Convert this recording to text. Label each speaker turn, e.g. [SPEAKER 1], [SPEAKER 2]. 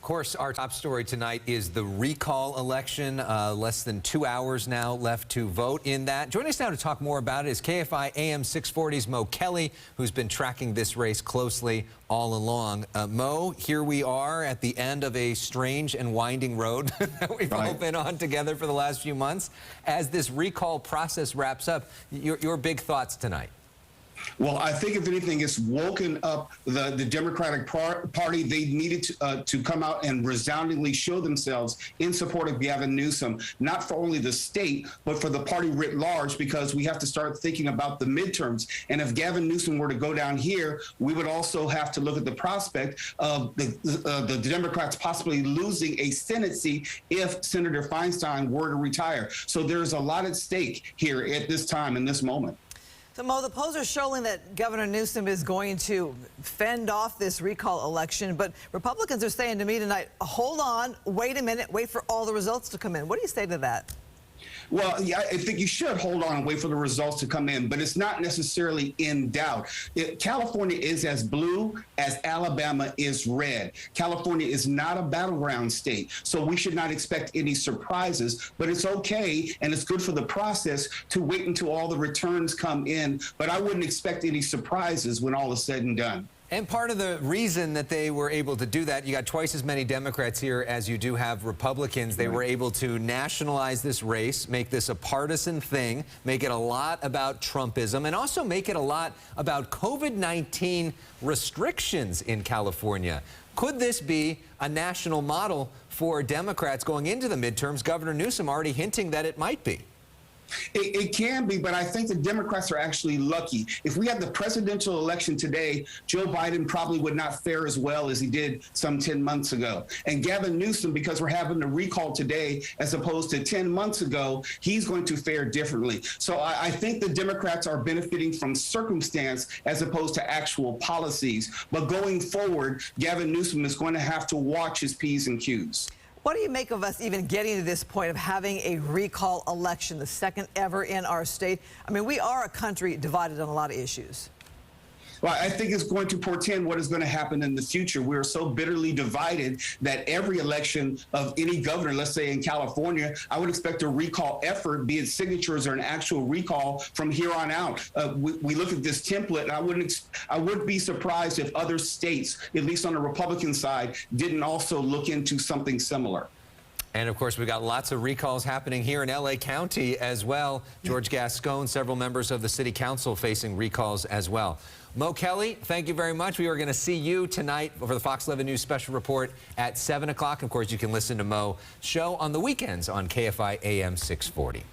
[SPEAKER 1] Of course, our top story tonight is the recall election. Less than 2 hours now left to vote in that. Joining us now to talk more about it is KFI AM 640's Mo Kelly, who's been tracking this race closely all along. Mo, here we are at the end of a strange and winding road that we've all been on together for the last few months. As this recall process wraps up, your big thoughts tonight.
[SPEAKER 2] Well, I think if anything, it's woken up the Democratic Party. They needed to come out and resoundingly show themselves in support of Gavin Newsom, not for only the state, but for the party writ large, because we have to start thinking about the midterms. And if Gavin Newsom were to go down here, we would also have to look at the prospect of the Democrats possibly losing a Senate seat if Senator Feinstein were to retire. So there's a lot at stake here at this time, in this moment.
[SPEAKER 3] So, Mo, the polls are showing that Governor Newsom is going to fend off this recall election, but Republicans are saying to me tonight, hold on, wait a minute, wait for all the results to come in. What do you say to that?
[SPEAKER 2] Well, yeah, I think you should hold on and wait for the results to come in, but it's not necessarily in doubt. California is as blue as Alabama is red. California is not a battleground state, so we should not expect any surprises, but it's okay and it's good for the process to wait until all the returns come in, but I wouldn't expect any surprises when all is said and done.
[SPEAKER 1] And part of the reason that they were able to do that, you got twice as many Democrats here as you do have Republicans. They were able to nationalize this race, make this a partisan thing, make it a lot about Trumpism, and also make it a lot about COVID-19 restrictions in California. Could this be a national model for Democrats going into the midterms? Governor Newsom already hinting that it might be.
[SPEAKER 2] It can be, but I think the Democrats are actually lucky. If we had the presidential election today, Joe Biden probably would not fare as well as he did some 10 months ago. And Gavin Newsom, because we're having a recall today as opposed to 10 months ago, he's going to fare differently. So I think the Democrats are benefiting from circumstance as opposed to actual policies. But going forward, Gavin Newsom is going to have to watch his P's and Q's.
[SPEAKER 3] What do you make of us even getting to this point of having a recall election, the second ever in our state? I mean, we are a country divided on a lot of issues.
[SPEAKER 2] Well, I think it's going to portend what is going to happen in the future. We're so bitterly divided that every election of any governor, let's say in California, I would expect a recall effort, be it signatures or an actual recall from here on out. We look at this template, and I wouldn't be surprised if other states, at least on the Republican side, didn't also look into something similar.
[SPEAKER 1] And, of course, we've got lots of recalls happening here in L.A. County as well. George Gascon, several members of the city council facing recalls as well. Mo Kelly, thank you very much. We are going to see you tonight for the Fox 11 News special report at 7 o'clock. Of course, you can listen to Mo's show on the weekends on KFI AM 640.